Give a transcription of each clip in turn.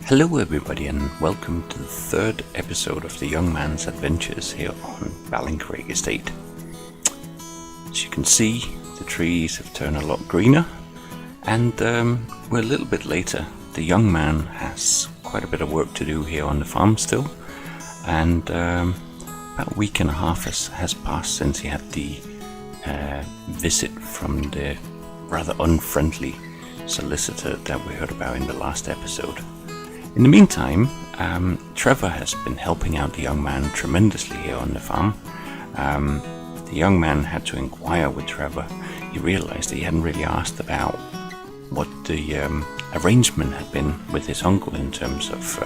Hello everybody and welcome to the third episode of the young man's adventures here on BallinCraig Estate. As you can see, the trees have turned a lot greener and we're a little bit later. The young man has quite a bit of work to do here on the farm still, and about a week and a half has passed since he had the visit from the rather unfriendly solicitor that we heard about in the last episode. In the meantime, Trevor has been helping out the young man tremendously here on the farm. The young man had to inquire with Trevor. He realized that he hadn't really asked about what the arrangement had been with his uncle in terms of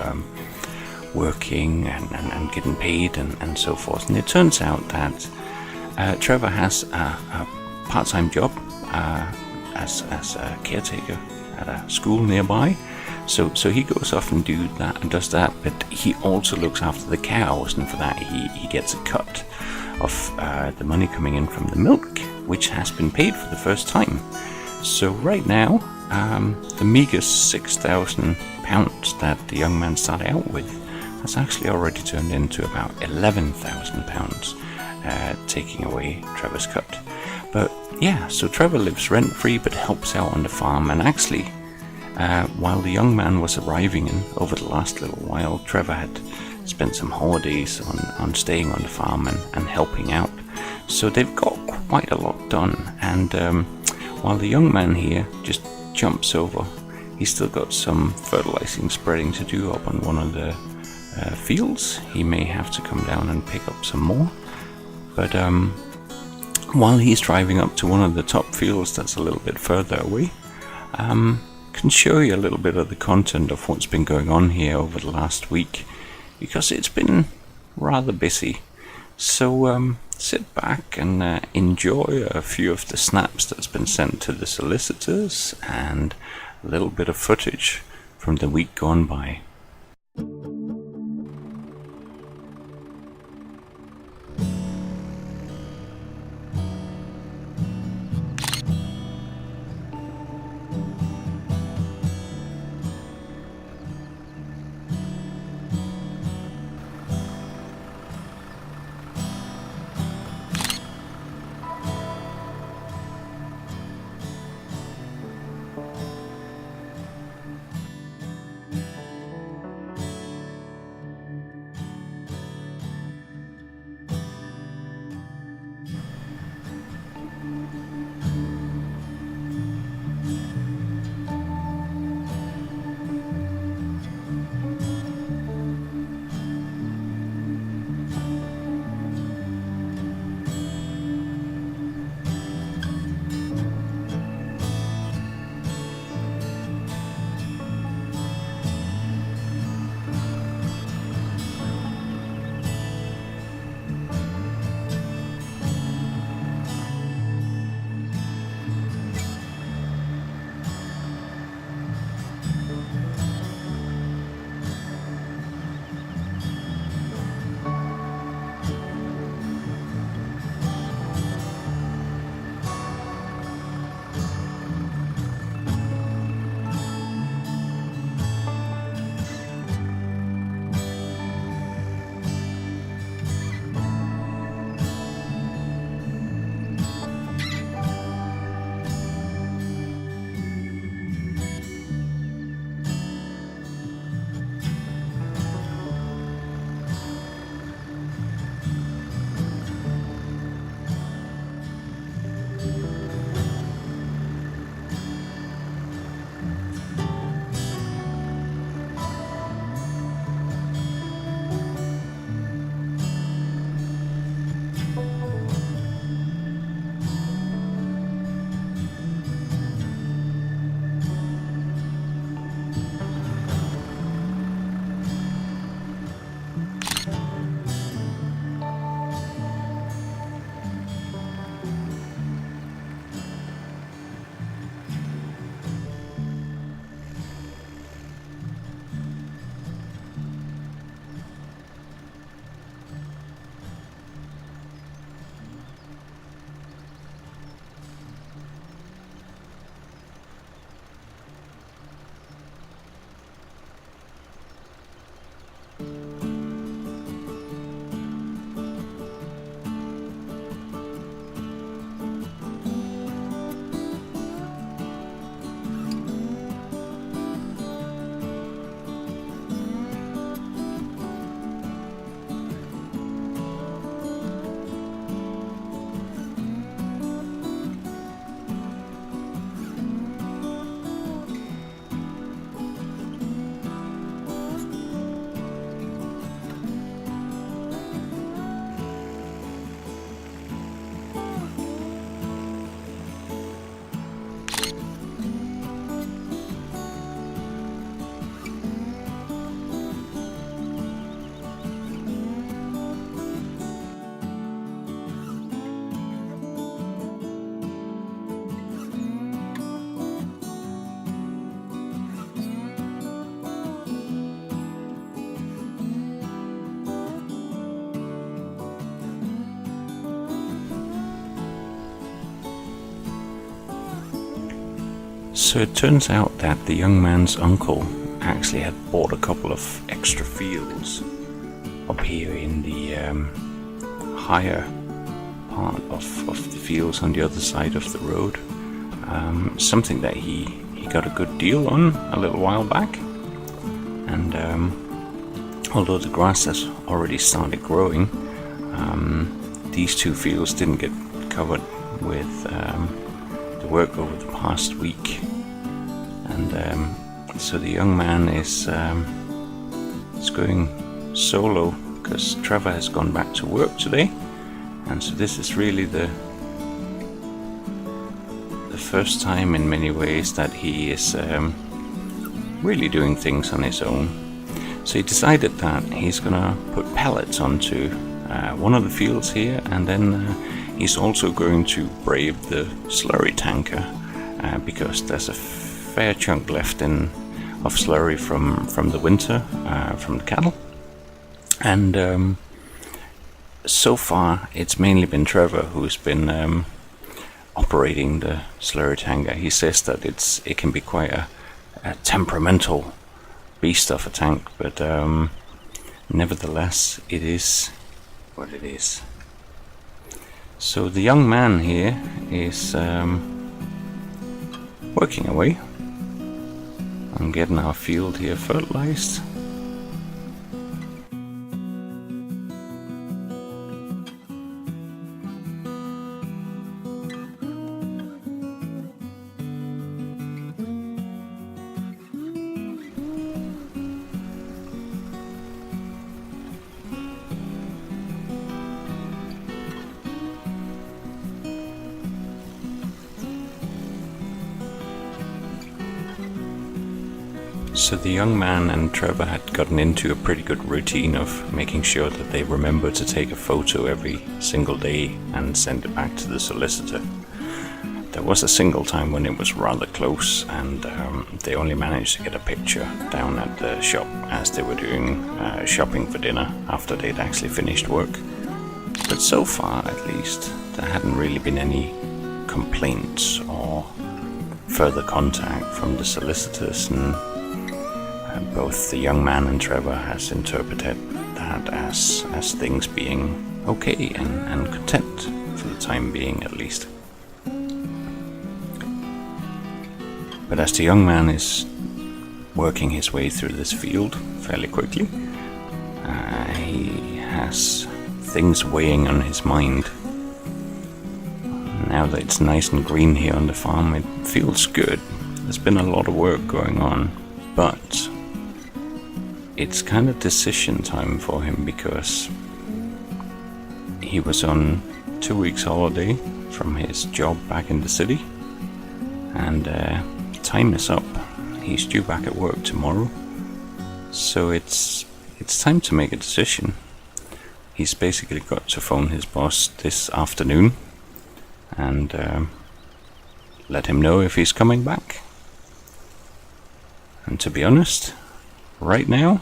working and getting paid and so forth. And it turns out that Trevor has a part-time job as a caretaker at a school nearby. So he goes off and does that, but he also looks after the cows, and for that he gets a cut of the money coming in from the milk, which has been paid for the first time. So right now, the meager £6,000 that the young man started out with has actually already turned into about £11,000, taking away Trevor's cut. But yeah, so Trevor lives rent-free but helps out on the farm, and actually while the young man was arriving in over the last little while, Trevor had spent some holidays on staying on the farm and helping out. So they've got quite a lot done, and while the young man here just jumps over, he's still got some fertilizing spreading to do up on one of the fields. He may have to come down and pick up some more, but while he's driving up to one of the top fields that's a little bit further away, can show you a little bit of the content of what's been going on here over the last week, because it's been rather busy. So sit back and enjoy a few of the snaps that's been sent to the solicitors and a little bit of footage from the week gone by. So it turns out that the young man's uncle actually had bought a couple of extra fields up here in the higher part of the fields on the other side of the road. Something that he got a good deal on a little while back. And although the grass has already started growing, these two fields didn't get covered with the work over the past week. And so the young man is going solo because Trevor has gone back to work today, and so this is really the first time in many ways that he is really doing things on his own. So he decided that he's gonna put pellets onto one of the fields here, and then he's also going to brave the slurry tanker because there's a fair chunk left of slurry from the winter from the cattle. And so far it's mainly been Trevor who's been operating the slurry tanker. He says that it can be quite a temperamental beast of a tank, but nevertheless it is what it is. So the young man here is working away on getting our field here fertilized. So the young man and Trevor had gotten into a pretty good routine of making sure that they remember to take a photo every single day and send it back to the solicitor. There was a single time when it was rather close, and they only managed to get a picture down at the shop as they were doing shopping for dinner after they'd actually finished work. But so far, at least, there hadn't really been any complaints or further contact from the solicitors, and both the young man and Trevor has interpreted that as things being okay and content for the time being, at least. But as the young man is working his way through this field fairly quickly, he has things weighing on his mind. Now that it's nice and green here on the farm, it feels good. There's been a lot of work going on, but it's kind of decision time for him, because he was on 2 weeks holiday from his job back in the city, and time is up. He's due back at work tomorrow, so it's time to make a decision. He's basically got to phone his boss this afternoon and let him know if he's coming back. And to be honest, right now,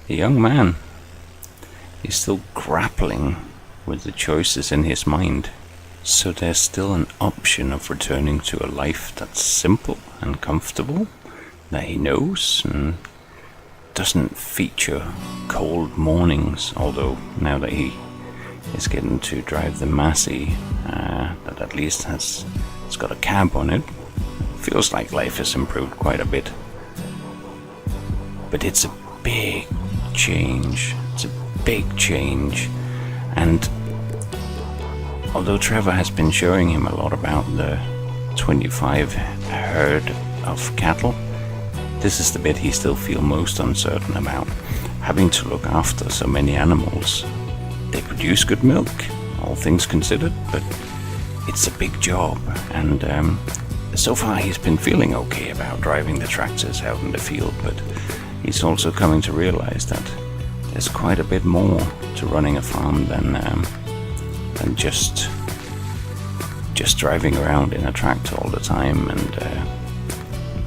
the young man is still grappling with the choices in his mind. So there's still an option of returning to a life that's simple and comfortable, that he knows, and doesn't feature cold mornings, although now that he is getting to drive the Massey, that at least it's got a cab on it, feels like life has improved quite a bit. But it's a big change. It's a big change. And although Trevor has been showing him a lot about the 25 herd of cattle, this is the bit he still feels most uncertain about. Having to look after so many animals. They produce good milk, all things considered, but it's a big job. And so far he's been feeling okay about driving the tractors out in the field, but he's also coming to realize that there's quite a bit more to running a farm than just driving around in a tractor all the time and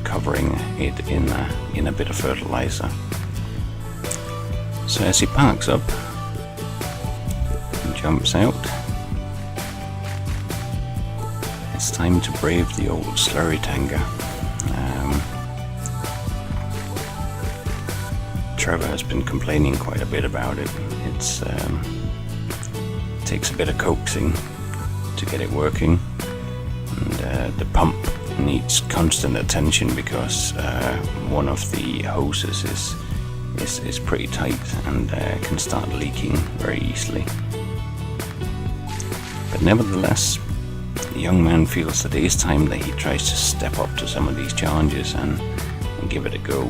covering it in a bit of fertilizer. So as he parks up and jumps out, it's time to brave the old slurry tanker. Trevor has been complaining quite a bit about it. It takes a bit of coaxing to get it working, and the pump needs constant attention because one of the hoses is pretty tight and can start leaking very easily. But nevertheless, the young man feels that it is time that he tries to step up to some of these challenges and give it a go.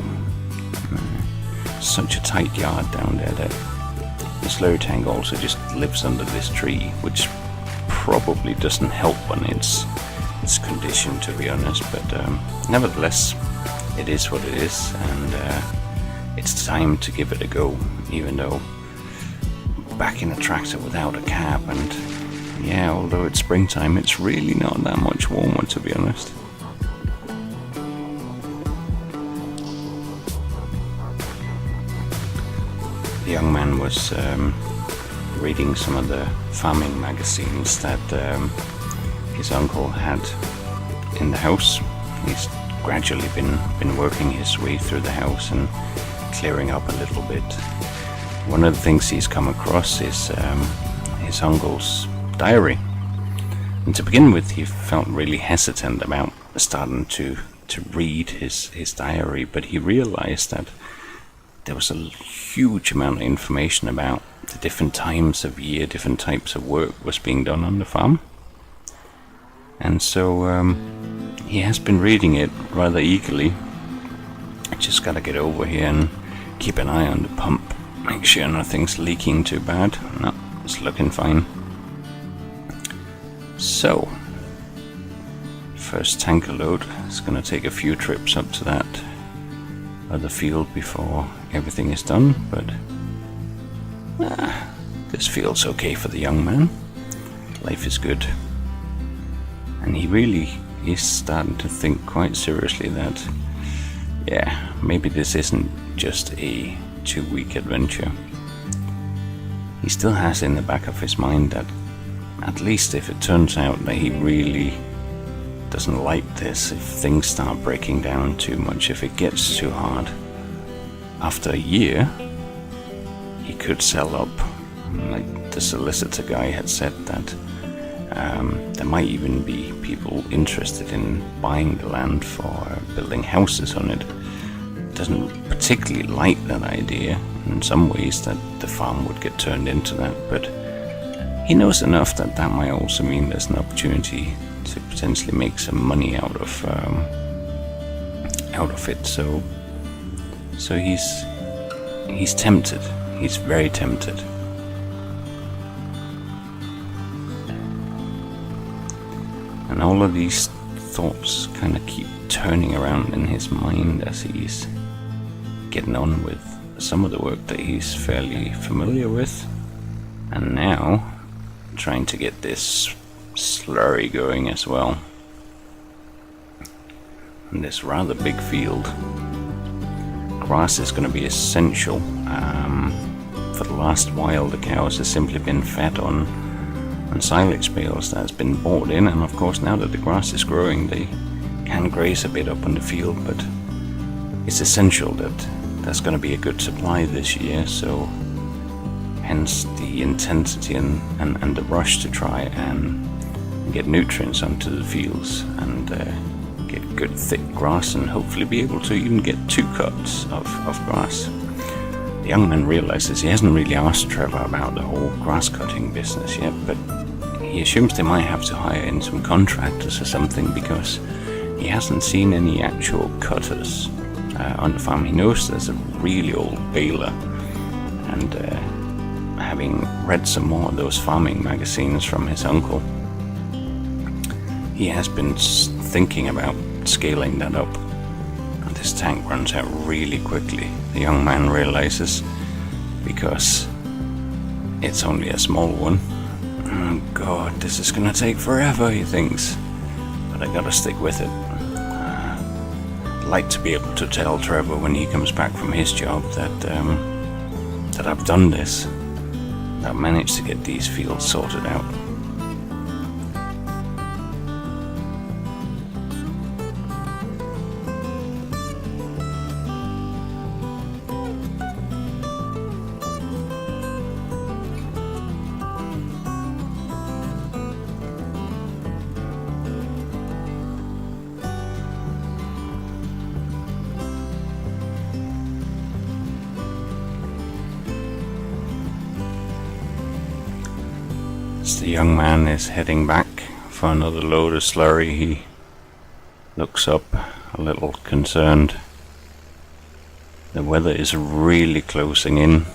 Such a tight yard down there that the slurry tank also just lives under this tree, which probably doesn't help on its condition, to be honest, but nevertheless, it is what it is, and it's time to give it a go, even though back in a tractor without a cab, and yeah, although it's springtime, it's really not that much warmer, to be honest. The young man was reading some of the farming magazines that his uncle had in the house. He's gradually been working his way through the house and clearing up a little bit. One of the things he's come across is his uncle's diary. And to begin with, he felt really hesitant about starting to read his diary, but he realized that there was a huge amount of information about the different times of year, different types of work was being done on the farm. And so he has been reading it rather eagerly. I just gotta get over here and keep an eye on the pump, make sure nothing's leaking too bad. No, it's looking fine. So, first tanker load is gonna take a few trips up to that other field before everything is done, but this feels okay for the young man. Life is good. And he really is starting to think quite seriously that, yeah, maybe this isn't just a 2-week adventure. He still has in the back of his mind that at least if it turns out that he really doesn't like this, if things start breaking down too much, if it gets too hard, after a year, he could sell up. Like the solicitor guy had said that there might even be people interested in buying the land for building houses on it. Doesn't particularly like that idea. In some ways that the farm would get turned into that, but he knows enough that that might also mean there's an opportunity to potentially make some money out of it. So he's tempted. He's very tempted. And all of these thoughts kind of keep turning around in his mind as he's getting on with some of the work that he's fairly familiar with, and now trying to get this slurry going as well. In this rather big field, grass is going to be essential. For the last while, the cows have simply been fed on silage bales that's been bought in, and of course now that the grass is growing, they can graze a bit up on the field, but it's essential that there's going to be a good supply this year, so hence the intensity and the rush to try and get nutrients onto the fields and get good thick grass, and hopefully be able to even get 2 cuts of grass. The young man realizes he hasn't really asked Trevor about the whole grass cutting business yet, but he assumes they might have to hire in some contractors or something because he hasn't seen any actual cutters on the farm. He knows there's a really old baler, and having read some more of those farming magazines from his uncle, he has been thinking about scaling that up. And this tank runs out really quickly, the young man realizes, because it's only a small one. Oh god, this is gonna take forever, he thinks, but I gotta stick with it. I'd like to be able to tell Trevor when he comes back from his job that I've done this, that I've managed to get these fields sorted out. As the young man is heading back for another load of slurry, he looks up a little concerned. The weather is really closing in.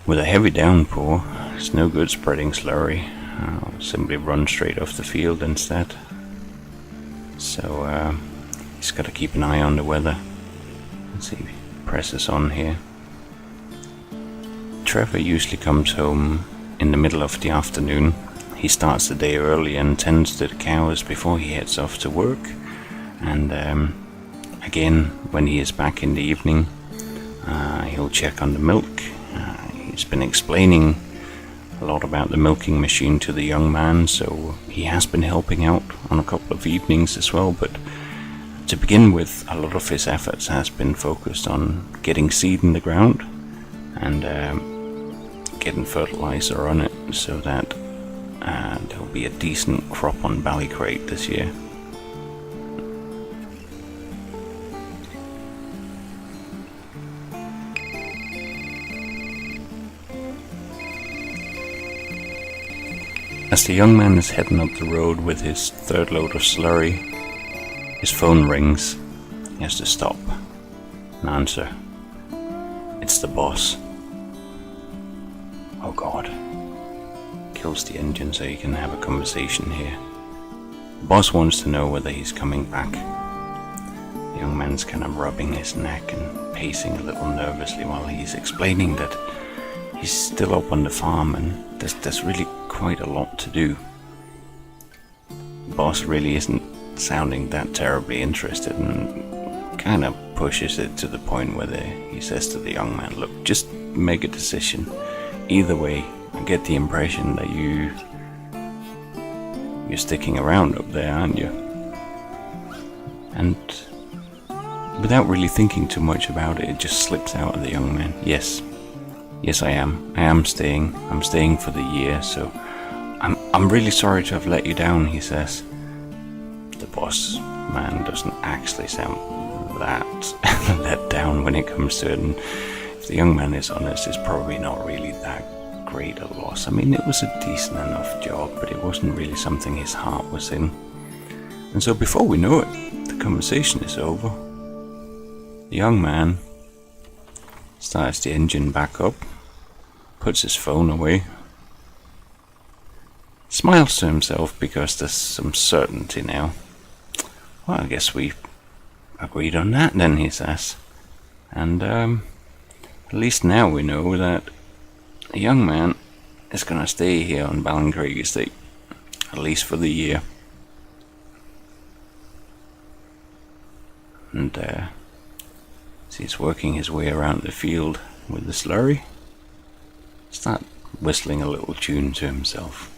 With a heavy downpour, it's no good spreading slurry. I'll simply run straight off the field instead. So he's got to keep an eye on the weather. Let's see if he presses on here. Trevor usually comes home in the middle of the afternoon. He starts the day early and tends to the cows before he heads off to work. And again, when he is back in the evening, he'll check on the milk. He's been explaining a lot about the milking machine to the young man, so he has been helping out on a couple of evenings as well. But to begin with, a lot of his efforts has been focused on getting seed in the ground and getting fertilizer on it, so that there'll be a decent crop on BallinCraig this year. As the young man is heading up the road with his third load of slurry, his phone rings. He has to stop and answer. It's the boss. Oh God. Kills the engine so he can have a conversation here. The boss wants to know whether he's coming back. The young man's kind of rubbing his neck and pacing a little nervously while he's explaining that he's still up on the farm and there's really quite a lot to do. The boss really isn't sounding that terribly interested and kind of pushes it to the point where he says to the young man, look, just make a decision. Either way, I get the impression that you're sticking around up there, aren't you? And without really thinking too much about it, it just slips out of the young man. Yes, I am. I am staying. I'm staying for the year, so I'm really sorry to have let you down, he says. The boss man doesn't actually sound that let down when it comes to it, and if the young man is honest, it's probably not really that great a loss. I mean, it was a decent enough job, but it wasn't really something his heart was in. And so before we know it, the conversation is over. The young man starts the engine back up, puts his phone away, smiles to himself because there's some certainty now. Well, I guess we agreed on that then, he says. And at least now we know that a young man is going to stay here on BallinCraig Estate, at least for the year. And as he's working his way around the field with the slurry, start whistling a little tune to himself.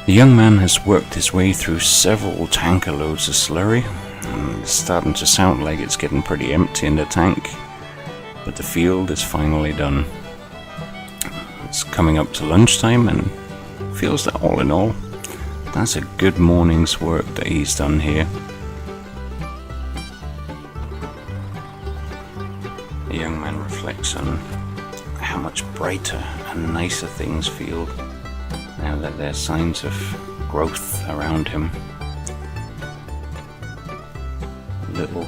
The young man has worked his way through several tanker loads of slurry. It's starting to sound like it's getting pretty empty in the tank, but the field is finally done. It's coming up to lunchtime and feels that all in all, that's a good morning's work that he's done here. The young man reflects on how much brighter and nicer things feel now that there's signs of growth around him. A little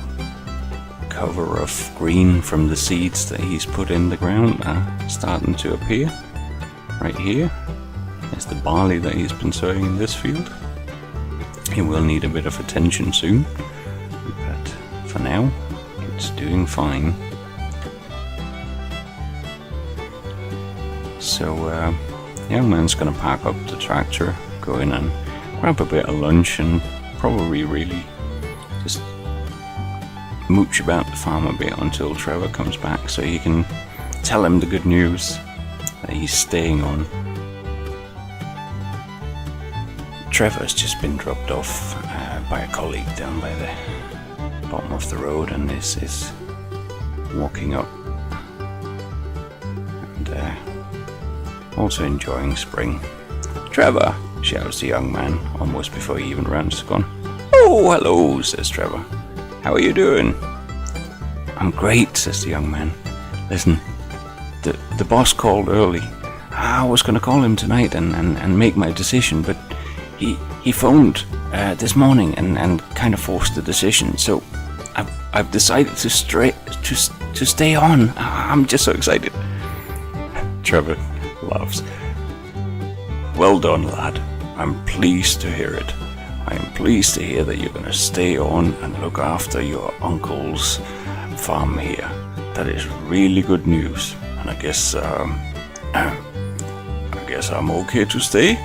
cover of green from the seeds that he's put in the ground are starting to appear. Right here is the barley that he's been sowing in this field. He will need a bit of attention soon, but for now it's doing fine. So the young man's going to park up the tractor, go in and grab a bit of lunch, and probably really just mooch about the farm a bit until Trevor comes back so he can tell him the good news that he's staying on. Trevor's just been dropped off by a colleague down by the bottom of the road and is walking up and also enjoying spring. "Trevor!" shouts the young man, almost before he even rounds the corner. "Oh, hello," says Trevor. "How are you doing?" "I'm great," says the young man. "Listen, the boss called early. I was going to call him tonight and make my decision, but he phoned this morning and kind of forced the decision. So I've decided to stay on. I'm just so excited." Trevor laughs. "Well done, lad. I'm pleased to hear it. I am pleased to hear that you're going to stay on and look after your uncle's farm here. That is really good news. And I guess I'm okay to stay?"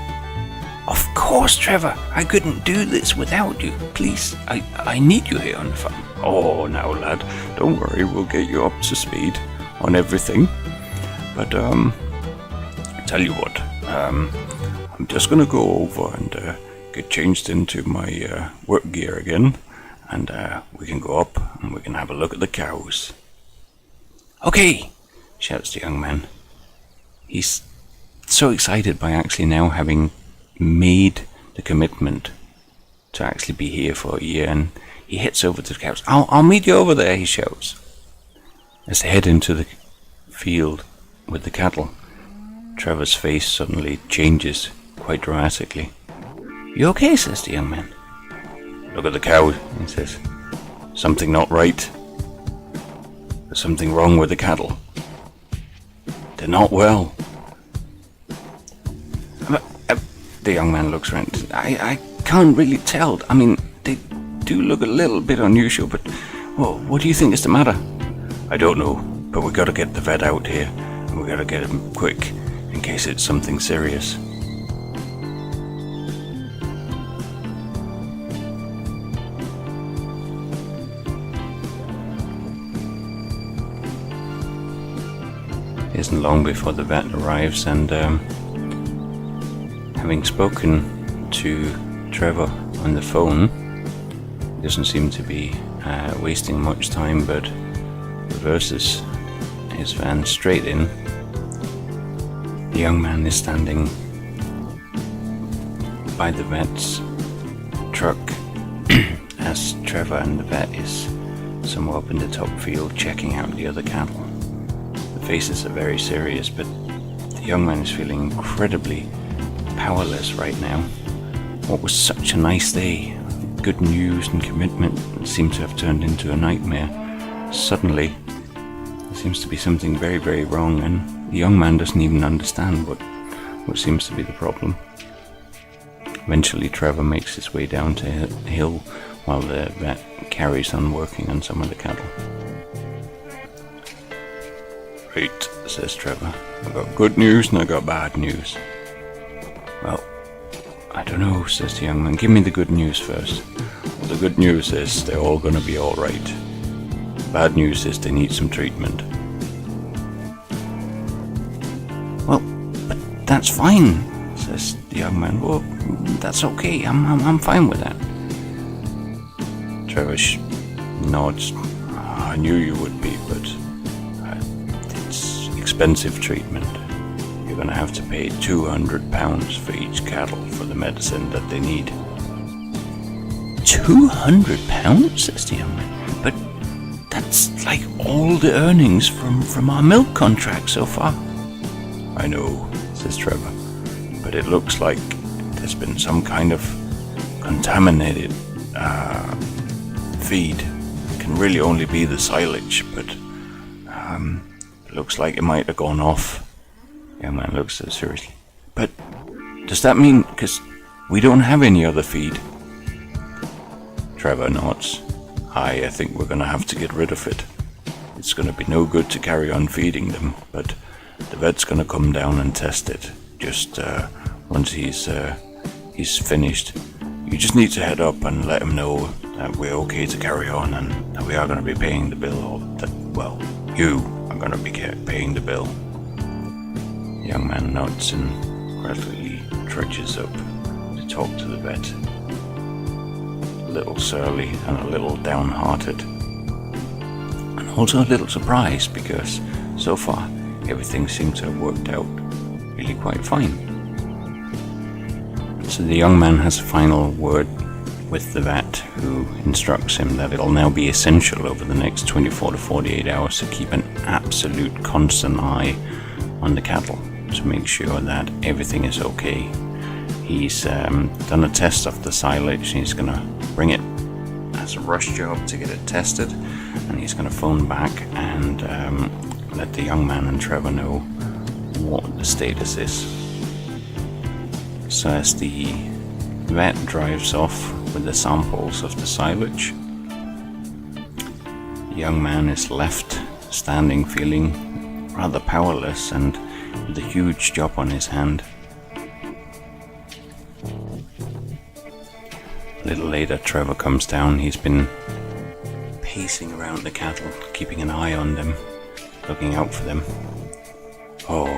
"Of course, Trevor. I couldn't do this without you. Please, I need you here on the farm." "Oh, now, lad, don't worry. We'll get you up to speed on everything. But tell you what, I'm just gonna go over and get changed into my work gear again, and we can go up and we can have a look at the cows." "Okay," shouts the young man. He's so excited by actually now having made the commitment to actually be here for a year, and he heads over to the cows. I'll meet you over there," he shouts. As they head into the field with the cattle, Trevor's face suddenly changes quite dramatically. "You okay?" says the young man. "Look at the cow," he says. "Something not right. There's something wrong with the cattle. They're not well." The young man looks around. I can't really tell. I mean, they do look a little bit unusual, but what do you think is the matter?" "I don't know, but we gotta get the vet out here, and we gotta get him quick, in case it's something serious." It isn't long before the vet arrives, and having spoken to Trevor on the phone, he doesn't seem to be wasting much time, but reverses his van straight in. The young man is standing by the vet's truck as Trevor and the vet is somewhere up in the top field checking out the other cattle. The faces are very serious, but the young man is feeling incredibly powerless right now. What was such a nice day, good news and commitment, seemed to have turned into a nightmare. Suddenly, there seems to be something very, very wrong, and the young man doesn't even understand what seems to be the problem. Eventually, Trevor makes his way down to the hill while the vet carries on working on some of the cattle. "Right," says Trevor. "I've got good news and I've got bad news." "Well, I don't know," says the young man. "Give me the good news first." "Well, the good news is they're all going to be all right. The bad news is they need some treatment." "Well, but that's fine," says the young man. "Well, that's okay. I'm fine with that." Trevor nods. "I knew you would be, but it's expensive treatment. You're going to have to pay £200 for each cattle for the medicine that they need." £200, says the young man. "But that's like all the earnings from our milk contract so far." "I know," says Trevor, "but it looks like there's been some kind of contaminated feed. It can really only be the silage, but it looks like it might have gone off." The young man looks at it seriously. "But does that mean, because we don't have any other feed?" Trevor nods. I think we're going to have to get rid of it. It's going to be no good to carry on feeding them, but the vet's going to come down and test it. Just once he's finished, you just need to head up and let him know that we're okay to carry on and that we are going to be paying the bill. You are going to be paying the bill. The young man nods and gradually trudges up to talk to the vet. A little surly and a little downhearted, and Also a little surprised because so far everything seems to have worked out really quite fine. So the young man has a final word with the vet, who instructs him that it'll now be essential over the next 24 to 48 hours to keep an absolute constant eye on the cattle to make sure that everything is okay. He's done a test of the silage, and he's going to bring it as a rush job to get it tested, and he's going to phone back and let the young man and Trevor know what the status is. So as the vet drives off with the samples of the silage, the young man is left standing feeling rather powerless and with a huge job on his hand. A little later, Trevor comes down. He's been pacing around the cattle, keeping an eye on them, looking out for them. "Oh,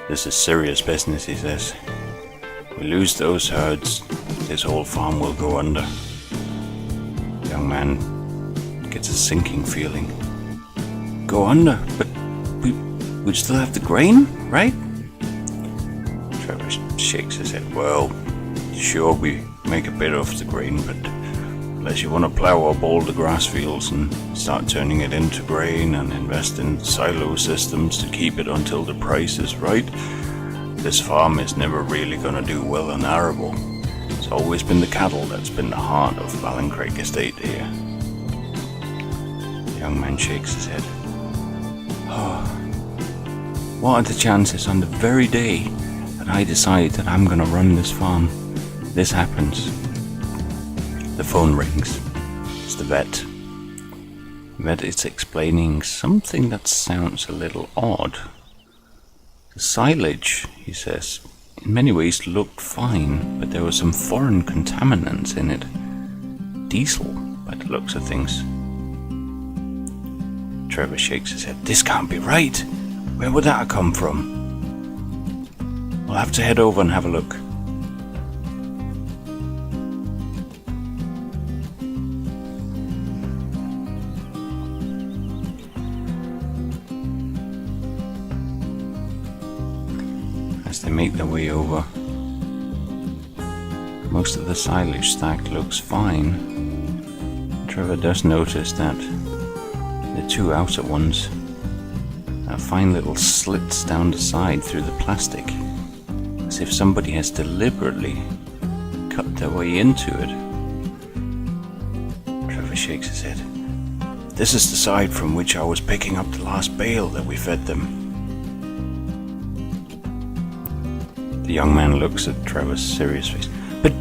this is serious business," he says. "We lose those herds, this whole farm will go under." The young man gets a sinking feeling. "Go under? But we still have the grain, right?" Trevor shakes his head. "Well, sure, we make a bit of the grain, but unless you want to plow up all the grass fields and start turning it into grain and invest in silo systems to keep it until the price is right, this farm is never really going to do well and arable. It's always been the cattle that's been the heart of BallinCraig Estate here." The young man shakes his head. "Oh, what are the chances on the very day that I decide that I'm going to run this farm, this happens?" The phone rings. It's the vet. The vet is explaining something that sounds a little odd. The silage, he says, in many ways looked fine, but there were some foreign contaminants in it. Diesel, by the looks of things. Trevor shakes his head. "This can't be right. Where would that have come from?" "We'll have to head over and have a look." As they make their way over, most of the silage stack looks fine. Trevor does notice that the two outer ones have fine little slits down the side through the plastic, as if somebody has deliberately cut their way into it. Trevor shakes his head. "This is the side from which I was picking up the last bale that we fed them." The young man looks at Trevor's serious face. "But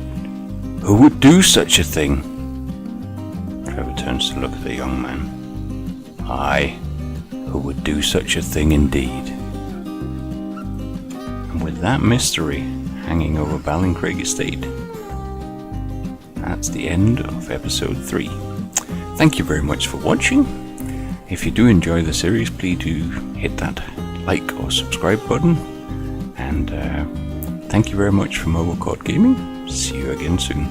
who would do such a thing?" Trevor turns to look at the young man. "Aye, who would do such a thing indeed." And with that mystery hanging over BallinCraig Estate, that's the end of episode 3. Thank you very much for watching. If you do enjoy the series, please do hit that like or subscribe button. And thank you very much for Mobile Court Gaming. See you again soon.